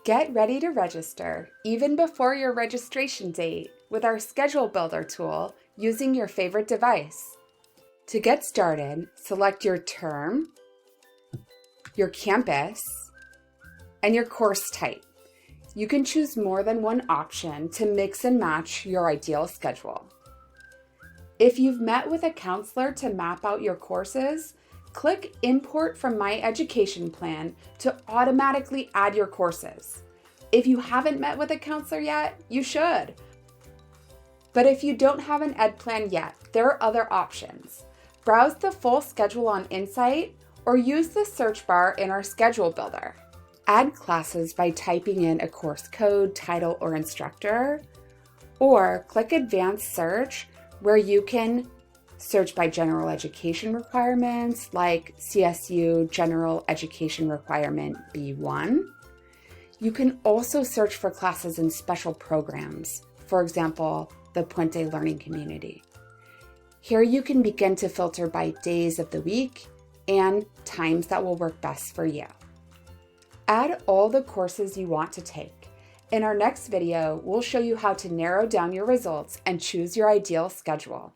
Get ready to register even before your registration date with our Schedule Builder tool using your favorite device. To get started, select your term, your campus, and your course type. You can choose more than one option to mix and match your ideal schedule. If you've met with a counselor to map out your courses, click Import from My Education Plan to automatically add your courses. If you haven't met with a counselor yet, you should. But if you don't have an ed plan yet, there are other options. Browse the full schedule on Insight or use the search bar in our Schedule Builder. Add classes by typing in a course code, title, or instructor, or click Advanced Search where you can search by general education requirements like CSU General Education Requirement B1. You can also search for classes in special programs, for example, the Puente Learning Community. Here you can begin to filter by days of the week and times that will work best for you. Add all the courses you want to take. In our next video, we'll show you how to narrow down your results and choose your ideal schedule.